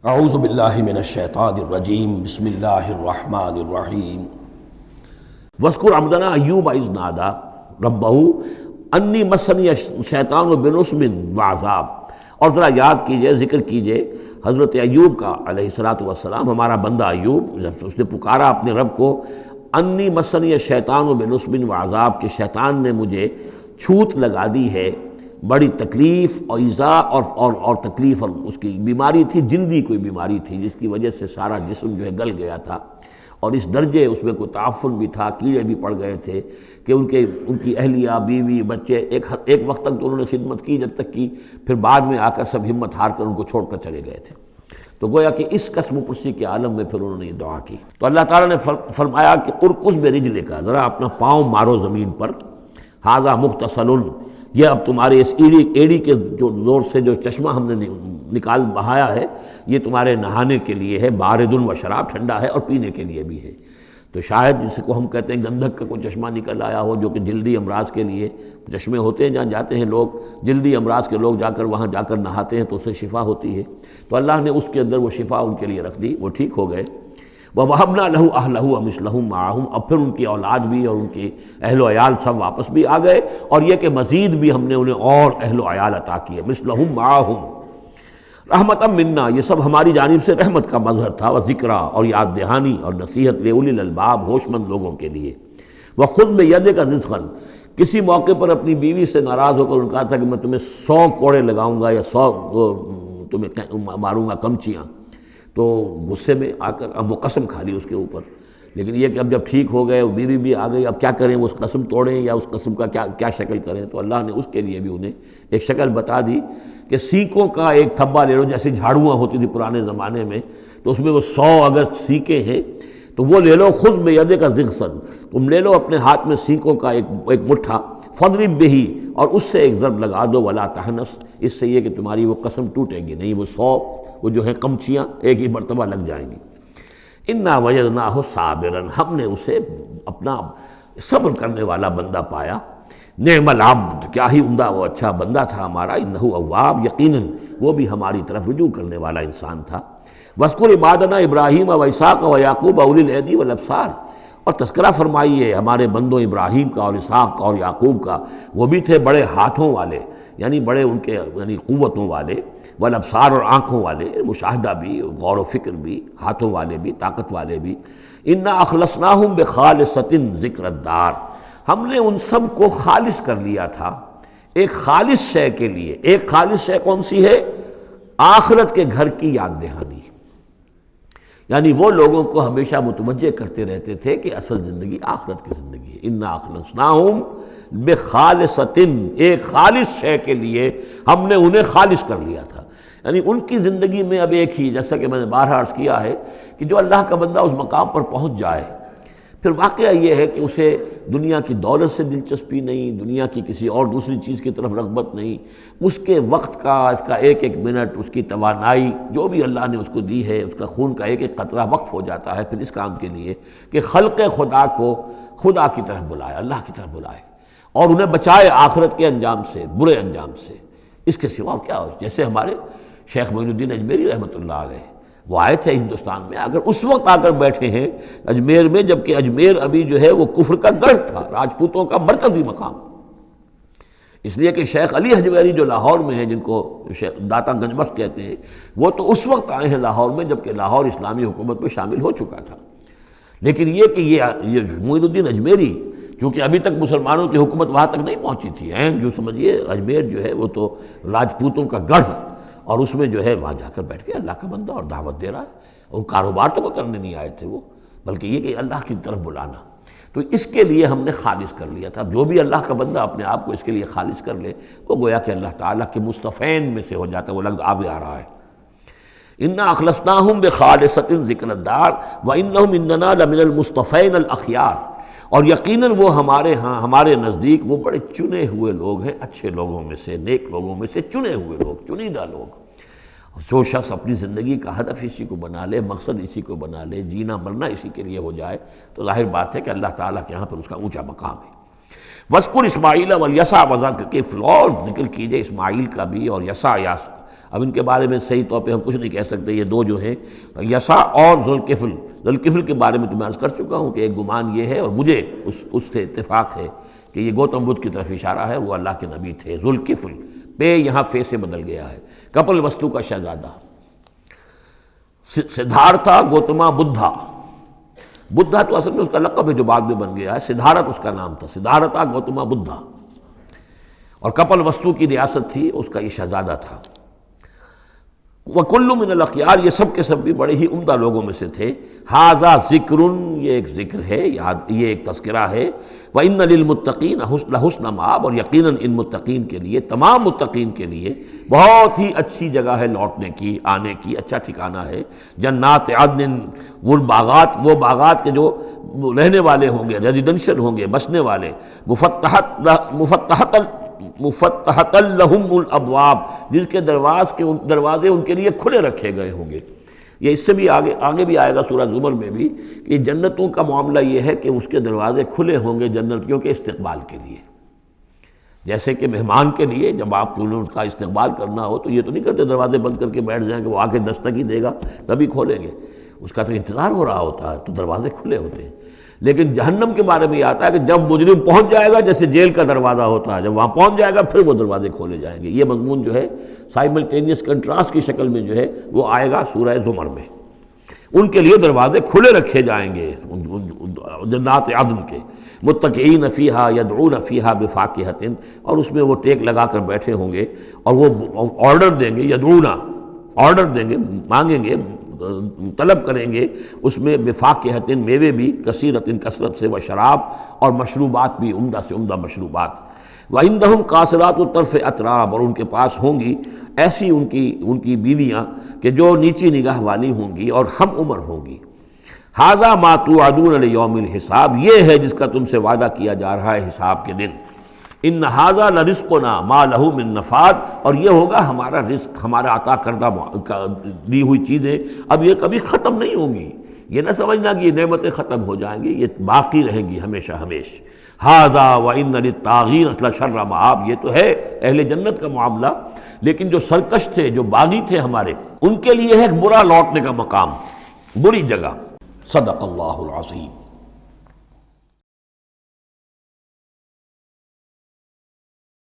اعوذ باللہ من الشیطان الرجیم بسم اللہ الرحمن الرحیم واذکر عبدنا ایوب اذ نادی ربہ انی مسنی الشیطان بنصب وعذاب۔ اور ذرا یاد کیجئے، ذکر کیجئے حضرت ایوب کا علیہ الصلوۃ والسلام، ہمارا بندہ ایوب، جب اس نے پکارا اپنے رب کو، انی مسنی الشیطان بنصب وعذاب، کہ شیطان نے مجھے چھوت لگا دی ہے، بڑی تکلیف اور ایذا اور تکلیف، اور اس کی بیماری تھی، جلدی کوئی بیماری تھی جس کی وجہ سے سارا جسم جو ہے گل گیا تھا، اور اس درجے اس میں کوئی تعفن بھی تھا، کیڑے بھی پڑ گئے تھے کہ ان کی اہلیہ، بیوی، بچے ایک وقت تک تو انہوں نے خدمت کی جب تک کی، پھر بعد میں آ کر سب ہمت ہار کر ان کو چھوڑ کر چلے گئے تھے۔ تو گویا کہ اس قسم و پرسی کے عالم میں پھر انہوں نے یہ دعا کی، تو اللہ تعالیٰ نے فرمایا کہ ارکض برجلک، ذرا اپنا پاؤں مارو زمین پر، ھذا مغتسل، یہ اب تمہارے اس ایڑی کے جو زور سے جو چشمہ ہم نے نکال بہایا ہے، یہ تمہارے نہانے کے لیے ہے، بارد و شراب، ٹھنڈا ہے، اور پینے کے لیے بھی ہے۔ تو شاید جس کو ہم کہتے ہیں گندھک کا کوئی چشمہ نکل آیا ہو، جو کہ جلدی امراض کے لیے چشمے ہوتے ہیں، جہاں جاتے ہیں لوگ جلدی امراض کے لوگ جا کر وہاں جا کر نہاتے ہیں تو اس سے شفا ہوتی ہے، تو اللہ نے اس کے اندر وہ شفا ان کے لیے رکھ دی، وہ ٹھیک ہو گئے۔ وَوَهَبْنَا لَهُ أَهْلَهُ وَمِثْلَهُمْ مَعَهُمْ، اب پھر ان کی اولاد بھی اور ان کی اہل و عیال سب واپس بھی آ گئے، اور یہ کہ مزید بھی ہم نے انہیں اور اہل و عیال عطا کیے، مِثْلَهُمْ مَعَهُمْ رحمتًا مِنَّا، یہ سب ہماری جانب سے رحمت کا مظہر تھا، وذکریٰ، اور یاد دہانی اور نصیحت، لِأُولِي الْأَلْبَاب، ہوش مند لوگوں کے لیے۔ وَخُذْ بِيَدِكَ رِزْقًا، کسی موقع پر اپنی بیوی سے ناراض ہو کر ان کہا تھا کہ میں تمہیں 100 کوڑے لگاؤں گا یا 100 تمہیں ماروں گا کمچیاں، تو غصے میں آ کر اب وہ قسم کھا لی اس کے اوپر، لیکن یہ کہ اب جب ٹھیک ہو گئے، بیوی بھی آ گئی، اب کیا کریں، وہ اس قسم توڑیں یا اس قسم کا کیا شکل کریں، تو اللہ نے اس کے لیے بھی انہیں ایک شکل بتا دی کہ سینکوں کا ایک تھبا لے لو، جیسے جھاڑواں ہوتی تھی پرانے زمانے میں، تو اس میں وہ 100 اگر سینکیں ہیں تو وہ لے لو، خذ بیدک ضغثا، تم لے لو اپنے ہاتھ میں سینکوں کا ایک مٹھا، فاضرب بہ، اور اس سے ایک ضرب لگا دو، ولا تحنث، اس سے یہ کہ تمہاری وہ قسم ٹوٹے گی نہیں، وہ 100 وہ جو ہے کمچیاں ایک ہی مرتبہ لگ جائیں گی۔ انا وجدناہ صابرا، ہم نے اسے اپنا صبر کرنے والا بندہ پایا، نعم العبد، کیا ہی عمدہ وہ اچھا بندہ تھا ہمارا، انہ اواب، یقیناً وہ بھی ہماری طرف رجوع کرنے والا انسان تھا۔ واذکر عبادنا ابراہیم واسحاق ویعقوب اولی الایدی والابصار، اور تذکرہ فرمائیے ہمارے بندوں ابراہیم کا اور اسحاق کا اور یعقوب کا، وہ بھی تھے بڑے ہاتھوں والے، یعنی بڑے ان کے قوتوں والے، والابصار، اور آنکھوں والے، مشاہدہ بھی، غور و فکر بھی، ہاتھوں والے بھی، طاقت والے بھی۔ انا اخلصناہم بخالصۃ ذکر الدار، ہم نے ان سب کو خالص کر لیا تھا ایک خالص شے کے لیے۔ ایک خالص شے کون سی ہے؟ آخرت کے گھر کی یاد دہانی، یعنی وہ لوگوں کو ہمیشہ متوجہ کرتے رہتے تھے کہ اصل زندگی آخرت کی زندگی ہے۔ انا اخلصناہم بخالصۃ، ایک خالص شے کے لیے ہم نے انہیں خالص کر لیا تھا، یعنی ان کی زندگی میں اب ایک ہی، جیسا کہ میں نے بارہا عرض کیا ہے کہ جو اللہ کا بندہ اس مقام پر پہنچ جائے، پھر واقعہ یہ ہے کہ اسے دنیا کی دولت سے دلچسپی نہیں، دنیا کی کسی اور دوسری چیز کی طرف رغبت نہیں، اس کے وقت کا، اس کا ایک ایک منٹ، اس کی توانائی جو بھی اللہ نے اس کو دی ہے، اس کا خون کا ایک ایک قطرہ وقف ہو جاتا ہے پھر اس کام کے لیے کہ خلق خدا کو خدا کی طرف بلائے، اللہ کی طرف بلائے، اور انہیں بچائے آخرت کے انجام سے، برے انجام سے۔ اس کے سوا کیا ہو، جیسے ہمارے شیخ معین الدین اجمیری رحمۃ اللہ علیہ، وہ آئے تھے ہندوستان میں، اگر اس وقت آ کر بیٹھے ہیں اجمیر میں، جبکہ اجمیر ابھی جو ہے وہ کفر کا گڑھ تھا، راجپوتوں کا مرکزی مقام، اس لیے کہ شیخ علی حجویری جو لاہور میں ہیں، جن کو داتا گنج بخش کہتے ہیں، وہ تو اس وقت آئے ہیں لاہور میں جبکہ لاہور اسلامی حکومت میں شامل ہو چکا تھا، لیکن یہ کہ یہ معین الدین اجمیری، کیونکہ ابھی تک مسلمانوں کی حکومت وہاں تک نہیں پہنچی تھی، جو سمجھیے اجمیر جو ہے وہ تو راجپوتوں کا گڑھ، اور اس میں جو ہے وہاں جا کر بیٹھ کے اللہ کا بندہ اور دعوت دے رہا ہے، اور کاروبار تو کوئی کرنے نہیں آئے تھے وہ، بلکہ یہ کہ اللہ کی طرف بلانا، تو اس کے لیے ہم نے خالص کر لیا تھا۔ جو بھی اللہ کا بندہ اپنے آپ کو اس کے لیے خالص کر لے، وہ گویا کہ اللہ تعالیٰ کے مصطفین میں سے ہو جاتا ہے، وہ لفظ آگے آ رہا ہے، انا اخلصناہم بخالصۃ ذکر الدار وانہم عندنا لمن المصطفین الاخیار، اور یقیناً وہ ہمارے ہاں، ہمارے نزدیک وہ بڑے چنے ہوئے لوگ ہیں، اچھے لوگوں میں سے، نیک لوگوں میں سے چنے ہوئے لوگ، چنیدہ لوگ۔ جو شخص اپنی زندگی کا ہدف اسی کو بنا لے، مقصد اسی کو بنا لے، جینا مرنا اسی کے لیے ہو جائے، تو ظاہر بات ہے کہ اللہ تعالیٰ کے یہاں پر اس کا اونچا مقام ہے۔ وَاذْكُرْ اسماعیل والیسع، وذکر اور ذکر کیجئے اسماعیل کا بھی اور یسع اب ان کے بارے میں صحیح طور پہ ہم کچھ نہیں کہہ سکتے. یہ دو جو ہیں یسع اور ذوالکفل. ذوالکفل کے بارے میں تو میں عرض کر چکا ہوں کہ ایک گمان یہ ہے اور مجھے اس سے اتفاق ہے کہ یہ گوتم بدھ کی طرف اشارہ ہے, وہ اللہ کے نبی تھے. ذوالکفل پے یہاں فے سے بدل گیا ہے. کپل وستو کا شہزادہ سدھارتھا گوتما بدھا. بدھا تو اصل میں اس کا لقب ہے جو بعد میں بن گیا ہے. سدھارتھ اس کا نام تھا, سدھارتھا گوتما بدھا. اور کپل وستو کی ریاست تھی, اس کا یہ شہزادہ تھا. وَكُلُّ مِنَ الْأَخْيَارِ یہ سب کے سب بھی بڑے ہی عمدہ لوگوں میں سے تھے. ھذا ذکر یہ ایک ذکر ہے, یہ ایک تذکرہ ہے. وَإِنَّ لِلْمُتَّقِينَ لَحُسْنَ مآب اور یقیناً ان متقین کے لیے, تمام متقین کے لیے بہت ہی اچھی جگہ ہے لوٹنے کی, آنے کی, اچھا ٹھکانہ ہے. جنات عدن وہ باغات کے جو رہنے والے ہوں گے, ریزیڈنشل ہوں گے, بسنے والے. مفتحۃ لہم الابواب جن کے دروازے ان کے لیے کھلے رکھے گئے ہوں گے. یہ اس سے بھی آگے بھی آئے گا سورہ زمر میں بھی کہ جنتوں کا معاملہ یہ ہے کہ اس کے دروازے کھلے ہوں گے جنتیوں کے استقبال کے لیے. جیسے کہ مہمان کے لیے جب آپ کو ان کا استقبال کرنا ہو تو یہ تو نہیں کرتے دروازے بند کر کے بیٹھ جائیں کہ وہ آ کے دستک ہی دے گا تبھی کھولیں گے. اس کا تو انتظار ہو رہا ہوتا ہے تو دروازے کھلے ہوتے ہیں. لیکن جہنم کے بارے میں یہ آتا ہے کہ جب مجرم پہنچ جائے گا, جیسے جیل کا دروازہ ہوتا ہے, جب وہاں پہنچ جائے گا پھر وہ دروازے کھولے جائیں گے. یہ مضمون جو ہے سائملٹینیس کنٹراسٹ کی شکل میں جو ہے وہ آئے گا سورہ زمر میں. ان کے لیے دروازے کھلے رکھے جائیں گے جنات عدن کے. متکئین فیہا یدعون فیہا بفاکہۃ اور اس میں وہ ٹیک لگا کر بیٹھے ہوں گے اور وہ آرڈر دیں گے, یدعونا آرڈر دیں گے, مانگیں گے, طلب کریں گے اس میں بفاکہۃ میوے بھی, کثیرۃ کثرت سے, و شراب اور مشروبات بھی, عمدہ سے عمدہ مشروبات. وعندہم قاصرات الطرف اتراب اور ان کے پاس ہوں گی ایسی ان کی بیویاں کہ جو نیچی نگاہ والی ہوں گی اور ہم عمر ہوں گی. ھذا ما توعدون لیوم الحساب یہ ہے جس کا تم سے وعدہ کیا جا رہا ہے حساب کے دن. ان ھذا لرزقنا ما لہ من نفاد اور یہ ہوگا ہمارا رزق, ہمارا عطا کردہ دی ہوئی چیزیں اب یہ کبھی ختم نہیں ہوں گی. یہ نہ سمجھنا کہ یہ نعمتیں ختم ہو جائیں گی, یہ باقی رہیں گی ہمیشہ ہمیش. ھذا وان للطاغین لشر مآب یہ تو ہے اہل جنت کا معاملہ, لیکن جو سرکش تھے, جو باغی تھے ہمارے, ان کے لیے ہے برا لوٹنے کا مقام, بری جگہ. صدق اللہ العظیم.